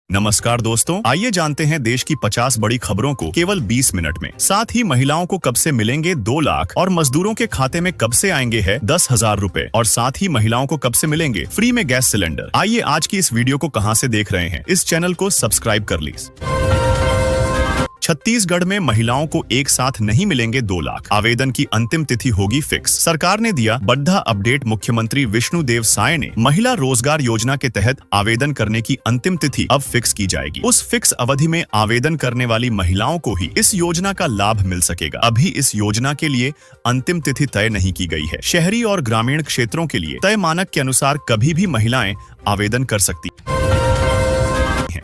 नमस्कार दोस्तों, आइए जानते हैं देश की 50 बड़ी खबरों को केवल 20 मिनट में। साथ ही महिलाओं को कब से मिलेंगे 2 लाख और मजदूरों के खाते में कब से आएंगे है 10,000 रुपए और साथ ही महिलाओं को कब से मिलेंगे फ्री में गैस सिलेंडर। आइए आज की इस वीडियो को कहां से देख रहे हैं, इस चैनल को सब्सक्राइब कर लीजिए। छत्तीसगढ़ में महिलाओं को एक साथ नहीं मिलेंगे 2 लाख, आवेदन की अंतिम तिथि होगी फिक्स। सरकार ने दिया बड़ा अपडेट। मुख्यमंत्री विष्णुदेव साय ने महिला रोजगार योजना के तहत आवेदन करने की अंतिम तिथि अब फिक्स की जाएगी। उस फिक्स अवधि में आवेदन करने वाली महिलाओं को ही इस योजना का लाभ मिल सकेगा। अभी इस योजना के लिए अंतिम तिथि तय नहीं की गई है। शहरी और ग्रामीण क्षेत्रों के लिए तय मानक के अनुसार कभी भी महिलाएं आवेदन कर सकती हैं।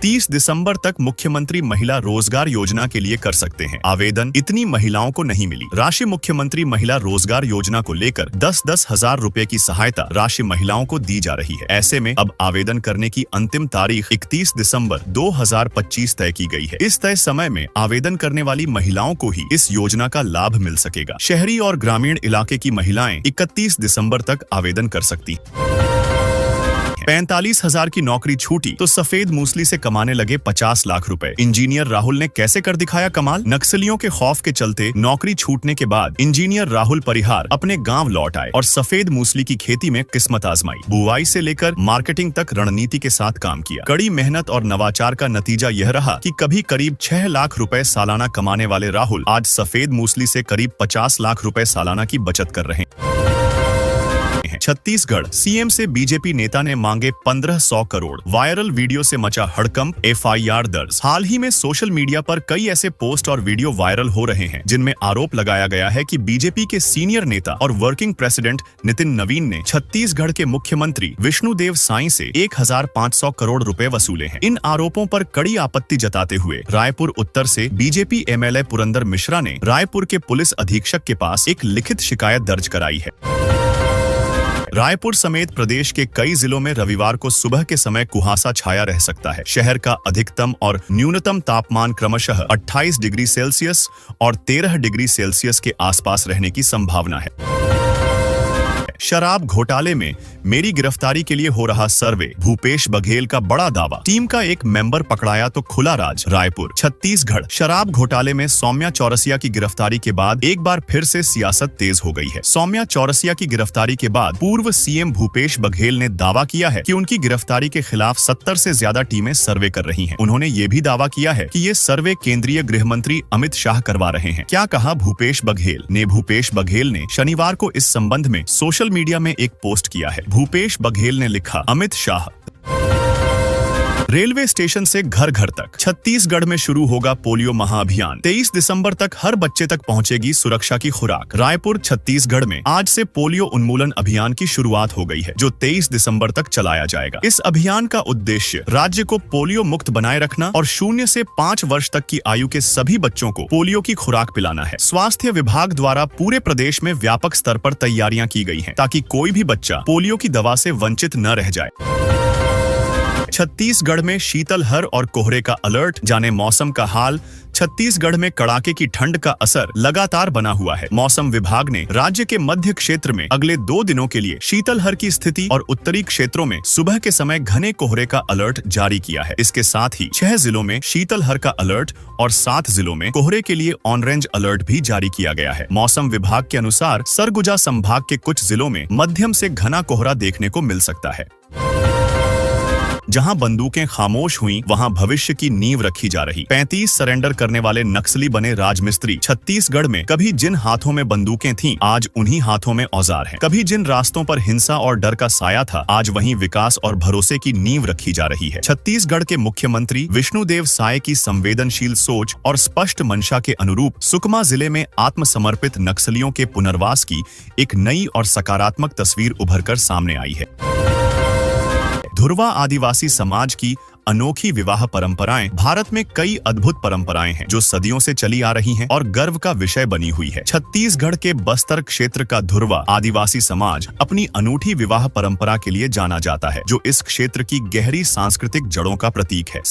30 दिसंबर तक मुख्यमंत्री महिला रोजगार योजना के लिए कर सकते हैं आवेदन। इतनी महिलाओं को नहीं मिली राशि। मुख्यमंत्री महिला रोजगार योजना को लेकर 10-10 हजार रुपए की सहायता राशि महिलाओं को दी जा रही है। ऐसे में अब आवेदन करने की अंतिम तारीख 31 दिसंबर 2025 तय की गई है। इस तय समय में आवेदन करने वाली महिलाओं को ही इस योजना का लाभ मिल सकेगा। शहरी और ग्रामीण इलाके की महिलाएं 31 दिसंबर तक आवेदन कर सकती हैं। 45,000 की नौकरी छूटी तो सफेद मूसली से कमाने लगे 50 लाख रुपए। इंजीनियर राहुल ने कैसे कर दिखाया कमाल। नक्सलियों के खौफ के चलते नौकरी छूटने के बाद इंजीनियर राहुल परिहार अपने गांव लौट आए और सफेद मूसली की खेती में किस्मत आजमाई। बुआई से लेकर मार्केटिंग तक रणनीति के साथ काम किया। कड़ी मेहनत और नवाचार का नतीजा यह रहा कि कभी करीब 6 लाख रुपए सालाना कमाने वाले राहुल आज सफेद मूसली से करीब 50 लाख रुपए सालाना की बचत कर रहे हैं। छत्तीसगढ़ सीएम से बीजेपी नेता ने मांगे 1500 करोड़। वायरल वीडियो से मचा हड़कंप, एफआईआर दर्ज। हाल ही में सोशल मीडिया पर कई ऐसे पोस्ट और वीडियो वायरल हो रहे हैं जिनमें आरोप लगाया गया है कि बीजेपी के सीनियर नेता और वर्किंग प्रेसिडेंट नितिन नवीन ने छत्तीसगढ़ के मुख्यमंत्री विष्णुदेव साय से 1500 करोड़ रुपए वसूले हैं। इन आरोपों पर कड़ी आपत्ति जताते हुए रायपुर उत्तर से बीजेपी एमएलए पुरंदर मिश्रा ने रायपुर के पुलिस अधीक्षक के पास एक लिखित शिकायत दर्ज कराई है। रायपुर समेत प्रदेश के कई जिलों में रविवार को सुबह के समय कुहासा छाया रह सकता है। शहर का अधिकतम और न्यूनतम तापमान क्रमशः 28 डिग्री सेल्सियस और 13 डिग्री सेल्सियस के आसपास रहने की संभावना है। शराब घोटाले में मेरी गिरफ्तारी के लिए हो रहा सर्वे, भूपेश बघेल का बड़ा दावा। टीम का एक मेंबर पकड़ाया तो खुला राज। रायपुर छत्तीसगढ़ शराब घोटाले में सौम्या चौरसिया की गिरफ्तारी के बाद एक बार फिर से सियासत तेज हो गई है। सौम्या चौरसिया की गिरफ्तारी के बाद पूर्व सीएम भूपेश बघेल ने दावा किया है कि उनकी गिरफ्तारी के खिलाफ 70 से ज्यादा टीमें सर्वे कर रही हैं। उन्होंने ये भी दावा किया है कि ये सर्वे केंद्रीय गृह मंत्री अमित शाह करवा रहे हैं। क्या कहा भूपेश बघेल ने? भूपेश बघेल ने शनिवार को इस संबंध में सोशल मीडिया में एक पोस्ट किया है। भूपेश बघेल ने लिखा, अमित शाह रेलवे स्टेशन से घर घर तक। छत्तीसगढ़ में शुरू होगा पोलियो महाअभियान। 23 दिसंबर तक हर बच्चे तक पहुंचेगी सुरक्षा की खुराक। रायपुर छत्तीसगढ़ में आज से पोलियो उन्मूलन अभियान की शुरुआत हो गई है, जो 23 दिसंबर तक चलाया जाएगा। इस अभियान का उद्देश्य राज्य को पोलियो मुक्त बनाए रखना और 0 से 5 वर्ष तक की आयु के सभी बच्चों को पोलियो की खुराक पिलाना है। स्वास्थ्य विभाग द्वारा पूरे प्रदेश में व्यापक स्तर पर तैयारियां की गई हैं, ताकि कोई भी बच्चा पोलियो की दवा से वंचित न रह जाए। छत्तीसगढ़ में शीतलहर और कोहरे का अलर्ट। जाने मौसम का हाल। छत्तीसगढ़ में कड़ाके की ठंड का असर लगातार बना हुआ है। मौसम विभाग ने राज्य के मध्य क्षेत्र में अगले 2 दिनों के लिए शीतलहर की स्थिति और उत्तरी क्षेत्रों में सुबह के समय घने कोहरे का अलर्ट जारी किया है। इसके साथ ही 6 जिलों में शीतलहर का अलर्ट और 7 जिलों में कोहरे के लिए ऑरेंज अलर्ट भी जारी किया गया है। मौसम विभाग के अनुसार सरगुजा संभाग के कुछ जिलों में मध्यम से घना कोहरा देखने को मिल सकता है। जहां बंदूकें खामोश हुई, वहां भविष्य की नींव रखी जा रही। 35 सरेंडर करने वाले नक्सली बने राजमिस्त्री। छत्तीसगढ़ में कभी जिन हाथों में बंदूकें थीं, आज उन्हीं हाथों में औजार हैं। कभी जिन रास्तों पर हिंसा और डर का साया था, आज वहीं विकास और भरोसे की नींव रखी जा रही है। छत्तीसगढ़ के मुख्यमंत्री विष्णुदेव साय की संवेदनशील सोच और स्पष्ट मंशा के अनुरूप सुकमा जिले में आत्मसमर्पित नक्सलियों के पुनर्वास की एक नई और सकारात्मक तस्वीर उभरकर सामने आई है। धुरवा आदिवासी समाज की अनोखी विवाह परंपराएं भारत में कई अद्भुत परंपराएं हैं जो सदियों से चली आ रही हैं और गर्व का विषय बनी हुई है। छत्तीसगढ़ के बस्तर क्षेत्र का धुरवा आदिवासी समाज अपनी अनूठी विवाह परंपरा के लिए जाना जाता है, जो इस क्षेत्र की गहरी सांस्कृतिक जड़ों का प्रतीक है।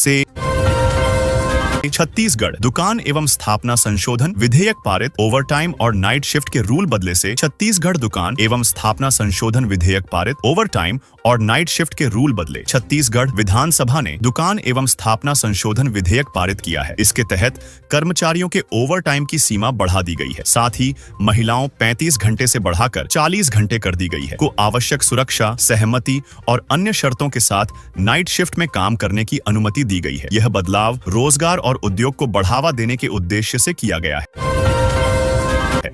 छत्तीसगढ़ दुकान एवं स्थापना संशोधन विधेयक पारित। ओवरटाइम और नाइट शिफ्ट के रूल बदले से छत्तीसगढ़ दुकान एवं स्थापना संशोधन विधेयक पारित। ओवरटाइम और नाइट शिफ्ट के रूल बदले। छत्तीसगढ़ विधानसभा ने दुकान एवं स्थापना संशोधन विधेयक पारित किया है। इसके तहत कर्मचारियों के ओवरटाइम की सीमा बढ़ा दी गई है। साथ ही महिलाओं 35 घंटे से बढ़ाकर 40 घंटे कर दी गई है। को आवश्यक सुरक्षा, सहमति और अन्य शर्तों के साथ नाइट शिफ्ट में काम करने की अनुमति दी गई है। यह बदलाव रोजगार और उद्योग को बढ़ावा देने के उद्देश्य से किया गया है।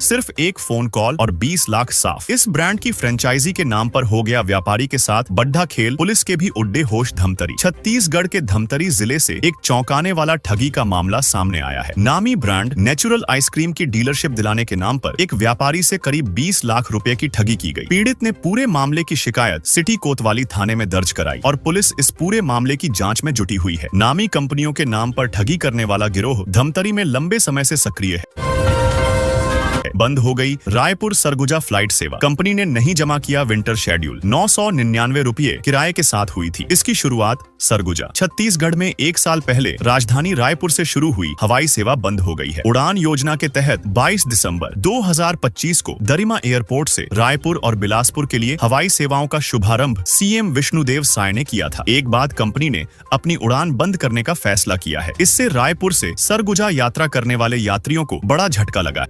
सिर्फ एक फोन कॉल और 20 लाख साफ। इस ब्रांड की फ्रेंचाइजी के नाम पर हो गया व्यापारी के साथ बड्ढा खेल। पुलिस के भी उड्डे होश धमतरी। छत्तीसगढ़ के धमतरी जिले से एक चौंकाने वाला ठगी का मामला सामने आया है। नामी ब्रांड नेचुरल आइसक्रीम की डीलरशिप दिलाने के नाम पर एक व्यापारी से करीब 20 लाख रुपए की ठगी की गई। पीड़ित ने पूरे मामले की शिकायत सिटी कोतवाली थाने में दर्ज कराई और पुलिस इस पूरे मामले की जाँच में जुटी हुई है। नामी कंपनियों के नाम पर ठगी करने वाला गिरोह धमतरी में लंबे समय से सक्रिय है। बंद हो गई रायपुर सरगुजा फ्लाइट सेवा। कंपनी ने नहीं जमा किया विंटर शेड्यूल। 999 रुपये किराए के साथ हुई थी इसकी शुरुआत। सरगुजा छत्तीसगढ़ में 1 साल पहले राजधानी रायपुर से शुरू हुई हवाई सेवा बंद हो गई है। उड़ान योजना के तहत 22 दिसंबर 2025 को दरिमा एयरपोर्ट से रायपुर और बिलासपुर के लिए हवाई सेवाओं का शुभारंभ सीएम विष्णुदेव साय ने किया था। एक बाद कंपनी ने अपनी उड़ान बंद करने का फैसला किया है। इससे रायपुर से सरगुजा यात्रा करने वाले यात्रियों को बड़ा झटका लगा।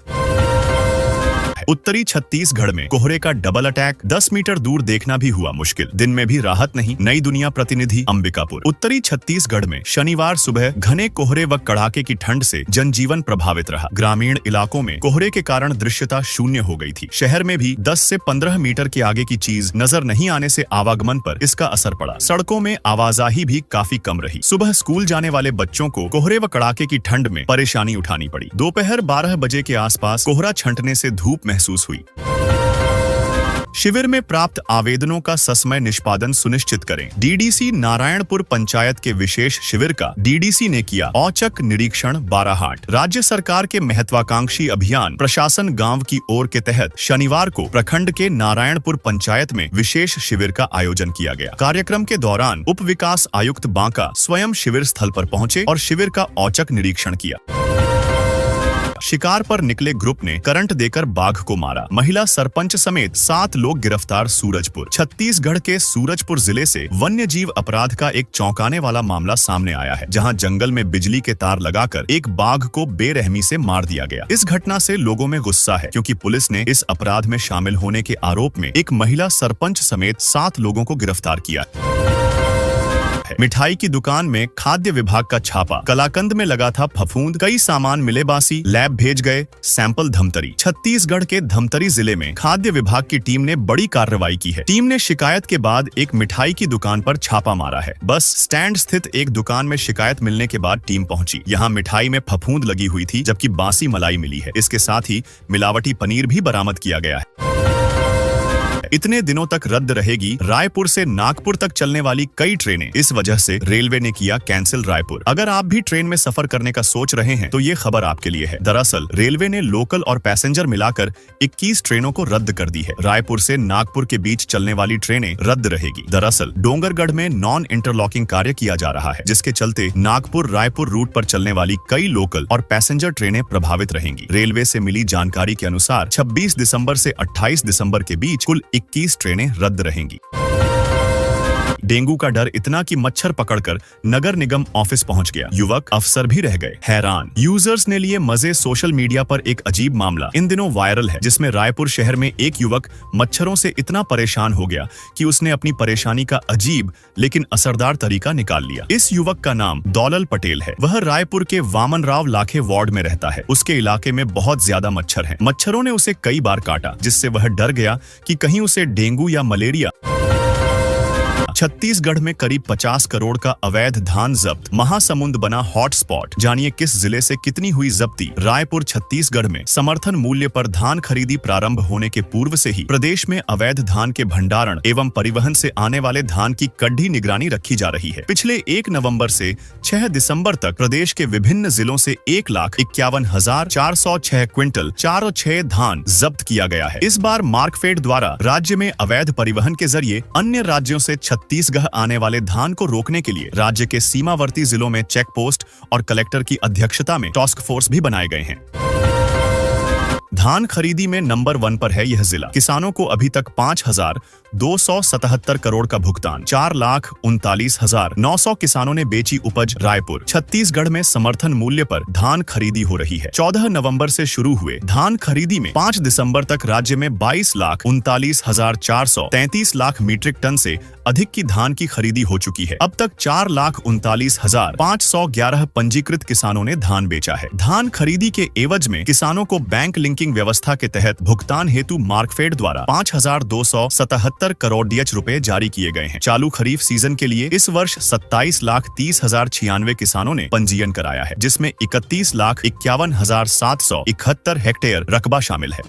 उत्तरी छत्तीसगढ़ में कोहरे का डबल अटैक। 10 मीटर दूर देखना भी हुआ मुश्किल। दिन में भी राहत नहीं। नई दुनिया प्रतिनिधि अंबिकापुर। उत्तरी छत्तीसगढ़ में शनिवार सुबह घने कोहरे व कड़ाके की ठंड से जनजीवन प्रभावित रहा। ग्रामीण इलाकों में कोहरे के कारण दृश्यता शून्य हो गई थी। शहर में भी 10 से 15 मीटर के आगे की चीज नजर नहीं आने से आवागमन पर इसका असर पड़ा। सड़कों में आवाजाही भी काफी कम रही। सुबह स्कूल जाने वाले बच्चों को कोहरे व कड़ाके की ठंड में परेशानी उठानी पड़ी। दोपहर 12 बजे के आसपास कोहरा छंटने से धूप महसूस हुई। शिविर में प्राप्त आवेदनों का ससमय निष्पादन सुनिश्चित करें। डीडीसी नारायणपुर पंचायत के विशेष शिविर का डीडीसी ने किया औचक निरीक्षण। बाराहाट राज्य सरकार के महत्वाकांक्षी अभियान प्रशासन गांव की ओर के तहत शनिवार को प्रखंड के नारायणपुर पंचायत में विशेष शिविर का आयोजन किया गया। कार्यक्रम के दौरान उप विकास आयुक्त बांका स्वयं शिविर स्थल पर पहुंचे और शिविर का औचक निरीक्षण किया। शिकार पर निकले ग्रुप ने करंट देकर बाघ को मारा। महिला सरपंच समेत 7 लोग गिरफ्तार। सूरजपुर छत्तीसगढ़ के सूरजपुर जिले से वन्य जीव अपराध का एक चौंकाने वाला मामला सामने आया है, जहां जंगल में बिजली के तार लगाकर एक बाघ को बेरहमी से मार दिया गया। इस घटना से लोगों में गुस्सा है, क्योंकि पुलिस ने इस अपराध में शामिल होने के आरोप में एक महिला सरपंच समेत 7 लोगों को गिरफ्तार किया। मिठाई की दुकान में खाद्य विभाग का छापा। कलाकंद में लगा था फफूंद। कई सामान मिले बासी। लैब भेज गए सैंपल। धमतरी छत्तीसगढ़ के धमतरी जिले में खाद्य विभाग की टीम ने बड़ी कार्रवाई की है। टीम ने शिकायत के बाद एक मिठाई की दुकान पर छापा मारा है। बस स्टैंड स्थित एक दुकान में शिकायत मिलने के बाद टीम पहुंची। यहाँ मिठाई में फफूंद लगी हुई थी, जबकि बासी मलाई मिली है। इसके साथ ही मिलावटी पनीर भी बरामद किया गया है। इतने दिनों तक रद्द रहेगी रायपुर से नागपुर तक चलने वाली कई ट्रेनें। इस वजह से रेलवे ने किया कैंसिल रायपुर। अगर आप भी ट्रेन में सफर करने का सोच रहे हैं तो ये खबर आपके लिए है। दरअसल रेलवे ने लोकल और पैसेंजर मिलाकर 21 ट्रेनों को रद्द कर दी है। रायपुर से नागपुर के बीच चलने वाली ट्रेनें रद्द रहेगी। दरअसल डोंगरगढ़ में नॉन इंटरलॉकिंग कार्य किया जा रहा है, जिसके चलते नागपुर रायपुर रूट पर चलने वाली कई लोकल और पैसेंजर ट्रेनें प्रभावित रहेंगी। रेलवे से मिली जानकारी के अनुसार 26 दिसंबर से 28 दिसंबर के बीच कुल 21 ट्रेनें रद्द रहेंगी। डेंगू का डर इतना कि मच्छर पकड़कर नगर निगम ऑफिस पहुंच गया। युवक अफसर भी रह गए हैरान। यूजर्स ने लिए मजे। सोशल मीडिया पर एक अजीब मामला इन दिनों वायरल है, जिसमें रायपुर शहर में एक युवक मच्छरों से इतना परेशान हो गया कि उसने अपनी परेशानी का अजीब लेकिन असरदार तरीका निकाल लिया। इस युवक का नाम दौलल पटेल है। वह रायपुर के वामन राव लाखे वार्ड में रहता है। उसके इलाके में बहुत ज्यादा मच्छर हैं। मच्छरों ने उसे कई बार काटा, जिससे वह डर गया कि कहीं उसे डेंगू या मलेरिया। छत्तीसगढ़ में करीब 50 करोड़ का अवैध धान जब्त। महासमुंद बना हॉटस्पॉट। जानिए किस जिले से कितनी हुई जब्ती। रायपुर छत्तीसगढ़ में समर्थन मूल्य पर धान खरीदी प्रारंभ होने के पूर्व से ही प्रदेश में अवैध धान के भंडारण एवं परिवहन से आने वाले धान की कड़ी निगरानी रखी जा रही है। पिछले 1 नवंबर से 6 दिसंबर तक प्रदेश के विभिन्न जिलों से 1,51,406 क्विंटल 406 धान जब्त किया गया है। इस बार मार्कफेड द्वारा राज्य में अवैध परिवहन के जरिए अन्य राज्यों से छत्तीसगढ़ आने वाले धान को रोकने के लिए राज्य के सीमावर्ती जिलों में चेक पोस्ट और कलेक्टर की अध्यक्षता में टास्क फोर्स भी बनाए गए हैं। धान खरीदी में नंबर 1 पर है यह जिला। किसानों को अभी तक 5,277 करोड़ का भुगतान। 4,39,900 किसानों ने बेची उपज। रायपुर छत्तीसगढ़ में समर्थन मूल्य पर धान खरीदी हो रही है। 14 नवंबर से शुरू हुए धान खरीदी में 5 दिसंबर तक राज्य में 22,39,433 लाख मीट्रिक टन से अधिक की धान की खरीदी हो चुकी है। अब तक 4,39,511 पंजीकृत किसानों ने धान बेचा है। धान खरीदी के एवज में किसानों को बैंक लिंकिंग व्यवस्था के तहत भुगतान हेतु मार्कफेड द्वारा 5,277 करोड़ डीएच रुपए जारी किए गए हैं। चालू खरीफ सीजन के लिए इस वर्ष 27,30,096 किसानों ने पंजीयन कराया है, जिसमें 31,51,771 हेक्टेयर रकबा शामिल है।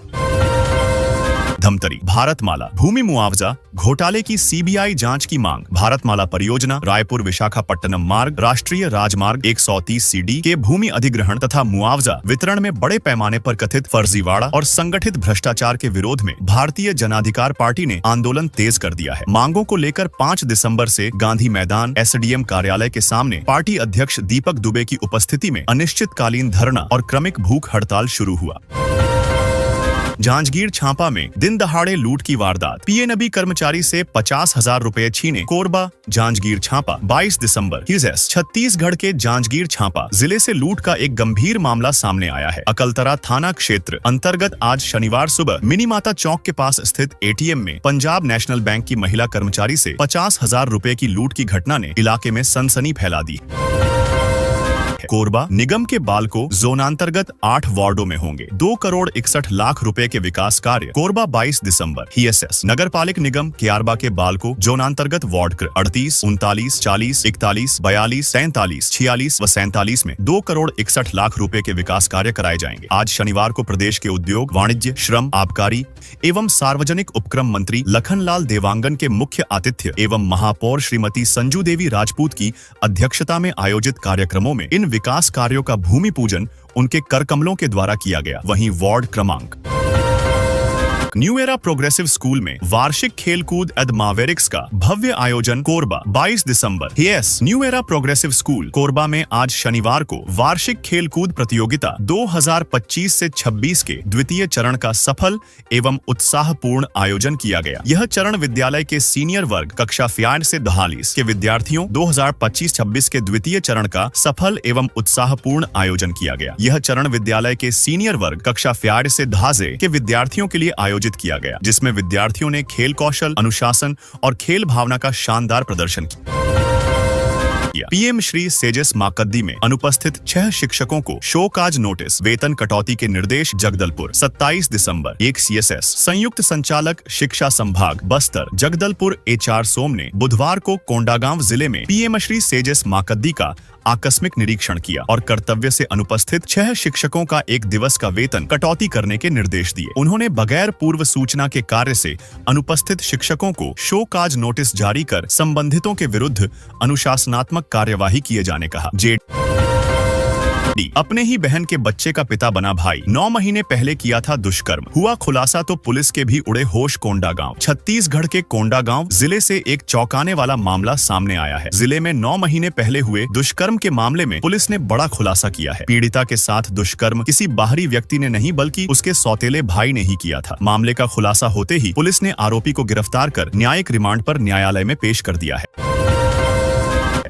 धमतरी भारतमाला भूमि मुआवजा घोटाले की सीबीआई जांच की मांग। भारतमाला परियोजना रायपुर विशाखापट्टनम मार्ग राष्ट्रीय राजमार्ग 130 के भूमि अधिग्रहण तथा मुआवजा वितरण में बड़े पैमाने पर कथित फर्जीवाड़ा और संगठित भ्रष्टाचार के विरोध में भारतीय जनाधिकार पार्टी ने आंदोलन तेज कर दिया है। मांगों को लेकर 5 दिसंबर से गांधी मैदान एसडीएम कार्यालय के सामने पार्टी अध्यक्ष दीपक दुबे की उपस्थिति में अनिश्चितकालीन धरना और क्रमिक भूख हड़ताल शुरू हुआ। जांजगीर छापा में दिन दहाड़े लूट की वारदात। पीएनबी कर्मचारी से 50,000 रुपए छीने। कोरबा जांजगीर छापा 22 दिसंबर। छत्तीसगढ़ के जांजगीर छापा जिले से लूट का एक गंभीर मामला सामने आया है। अकलतरा थाना क्षेत्र अंतर्गत आज शनिवार सुबह मिनीमाता चौक के पास स्थित एटीएम में पंजाब नेशनल बैंक की महिला कर्मचारी से 50,000 रुपए की लूट की घटना ने इलाके में सनसनी फैला दी। कोरबा निगम के बालको जोनांतर्गत 8 वार्डों में होंगे 2,61,00,000 रुपए के विकास कार्य। कोरबा 22 दिसंबर। हीएसएस नगर पालिक निगम क्यारबा के बालको जोनांतर्गत वार्ड 38, 39, 40, 41, 42, 43, 46 व 47 में 2,61,00,000 रुपए के विकास कार्य कराए जाएंगे। आज शनिवार को प्रदेश के उद्योग वाणिज्य श्रम आबकारी एवं सार्वजनिक उपक्रम मंत्री लखनलाल देवांगन के मुख्य आतिथ्य एवं महापौर श्रीमती संजू देवी राजपूत की अध्यक्षता में आयोजित कार्यक्रमों में इन विकास कार्यों का भूमि पूजन उनके कर कमलों के द्वारा किया गया। वहीं वार्ड क्रमांक न्यू एरा प्रोग्रेसिव स्कूल में वार्षिक खेलकूद एड मावेरिक्स का भव्य आयोजन। कोरबा 22 दिसंबर। New era progressive school Korba में आज शनिवार को वार्षिक खेलकूद प्रतियोगिता 2025 से 26 के द्वितीय चरण का सफल एवं उत्साहपूर्ण आयोजन किया गया। यह चरण विद्यालय के सीनियर वर्ग कक्षा 4 से 42 के विद्यार्थियों 2025-26 के द्वितीय चरण का सफल एवं उत्साहपूर्ण आयोजन किया गया। यह चरण विद्यालय के सीनियर वर्ग कक्षा 4 से 10 के विद्यार्थियों के लिए आयोजित किया गया, जिसमें विद्यार्थियों ने खेल कौशल, अनुशासन और खेल भावना का शानदार प्रदर्शन किया। पीएम श्री सेजस माकद्दी में अनुपस्थित 6 शिक्षकों को शोकाज नोटिस, वेतन कटौती के निर्देश। जगदलपुर 27 दिसंबर। एक सीएसएस संयुक्त संचालक शिक्षा संभाग बस्तर जगदलपुर एचआर सोम ने बुधवार को कोंडागांव जिले में पीएम श्री सेजस माकद्दी का आकस्मिक निरीक्षण किया और कर्तव्य से अनुपस्थित 6 शिक्षकों का 1 दिवस का वेतन कटौती करने के निर्देश दिए। उन्होंने बगैर पूर्व सूचना के कार्य से अनुपस्थित शिक्षकों को शोकाज नोटिस जारी कर संबंधितों के विरुद्ध अनुशासनात्मक कार्यवाही किए जाने कहा। अपने ही बहन के बच्चे का पिता बना भाई, 9 महीने पहले किया था दुष्कर्म। हुआ खुलासा तो पुलिस के भी उड़े होश। कोंडागांव छत्तीसगढ़ के कोंडागांव जिले से एक चौंकाने वाला मामला सामने आया है। जिले में 9 महीने पहले हुए दुष्कर्म के मामले में पुलिस ने बड़ा खुलासा किया है। पीड़िता के साथ दुष्कर्म किसी बाहरी व्यक्ति ने नहीं बल्कि उसके सौतेले भाई ने ही किया था। मामले का खुलासा होते ही पुलिस ने आरोपी को गिरफ्तार कर न्यायिक रिमांड पर न्यायालय में पेश कर दिया है।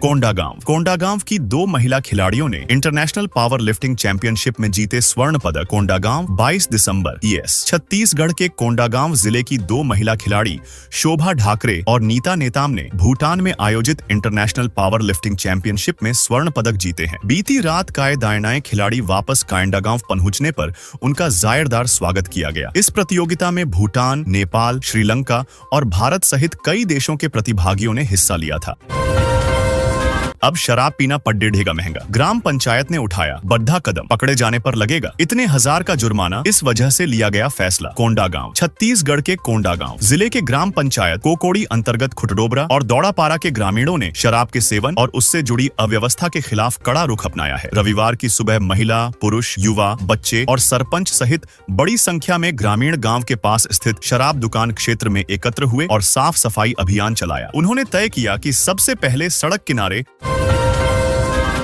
कोंडागांव की 2 महिला खिलाड़ियों ने इंटरनेशनल पावर लिफ्टिंग चैंपियनशिप में जीते स्वर्ण पदक। कोंडागांव 22 दिसंबर। छत्तीसगढ़ के कोंडागांव जिले की 2 महिला खिलाड़ी शोभा ढाकरे और नीता नेताम ने भूटान में आयोजित इंटरनेशनल पावर लिफ्टिंग चैंपियनशिप में स्वर्ण पदक जीते हैं। बीती रात कायदायनाए खिलाड़ी वापस कोंडागांव पहुंचने पर उनका जायरदार स्वागत किया गया। इस प्रतियोगिता में भूटान, नेपाल, श्रीलंका और भारत सहित कई देशों के प्रतिभागियों ने हिस्सा लिया था। अब शराब पीना पड्डे ढेगा महंगा। ग्राम पंचायत ने उठाया बड्ढा कदम, पकड़े जाने पर लगेगा इतने हजार का जुर्माना। इस वजह से लिया गया फैसला। कोंडागांव, छत्तीसगढ़ के कोंडागांव जिले के ग्राम पंचायत कोकोड़ी अंतर्गत खुटडोबरा और दौड़ापारा के ग्रामीणों ने शराब के सेवन और उससे जुड़ी अव्यवस्था के खिलाफ कड़ा रुख अपनाया है। रविवार की सुबह महिला, पुरुष, युवा, बच्चे और सरपंच सहित बड़ी संख्या में ग्रामीण गांव के पास स्थित शराब दुकान क्षेत्र में एकत्र हुए और साफ सफाई अभियान चलाया। उन्होंने तय किया कि सबसे पहले सड़क किनारे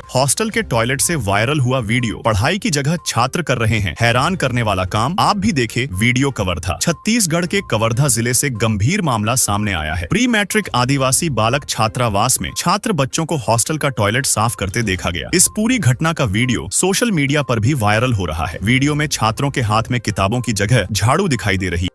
हॉस्टल के टॉयलेट से वायरल हुआ वीडियो पढ़ाई की जगह छात्र कर रहे हैं हैरान करने वाला काम। आप भी देखे वीडियो कवर्धा। छत्तीसगढ़ के कवर्धा जिले से गंभीर मामला सामने आया है। प्री मैट्रिक आदिवासी बालक छात्रावास में छात्र बच्चों को हॉस्टल का टॉयलेट साफ करते देखा गया। इस पूरी घटना का वीडियो सोशल मीडिया पर भी वायरल हो रहा है। वीडियो में छात्रों के हाथ में किताबों की जगह झाड़ू दिखाई दे रही।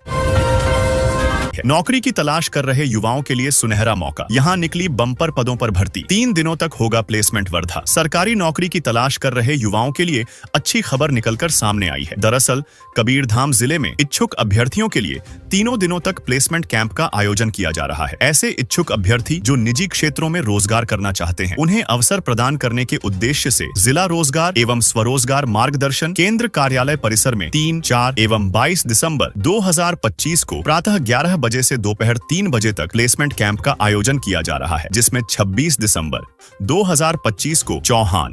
नौकरी की तलाश कर रहे युवाओं के लिए सुनहरा मौका। यहां निकली बम्पर पदों पर भर्ती। 3 दिनों तक होगा प्लेसमेंट वर्धा। सरकारी नौकरी की तलाश कर रहे युवाओं के लिए अच्छी खबर निकलकर सामने आई है। दरअसल कबीरधाम जिले में इच्छुक अभ्यर्थियों के लिए 3 दिनों तक प्लेसमेंट कैंप का आयोजन किया जा रहा है। ऐसे इच्छुक अभ्यर्थी जो निजी क्षेत्रों में रोजगार करना चाहते हैं, उन्हें अवसर प्रदान करने के उद्देश्य से जिला रोजगार एवं स्वरोजगार मार्गदर्शन केंद्र कार्यालय परिसर में 3, 4 एवं 22 दिसंबर 2025 को प्रातः 11 बजे से दोपहर 3 बजे तक प्लेसमेंट कैंप का आयोजन किया जा रहा है, जिसमें 26 दिसंबर 2025 को चौहान,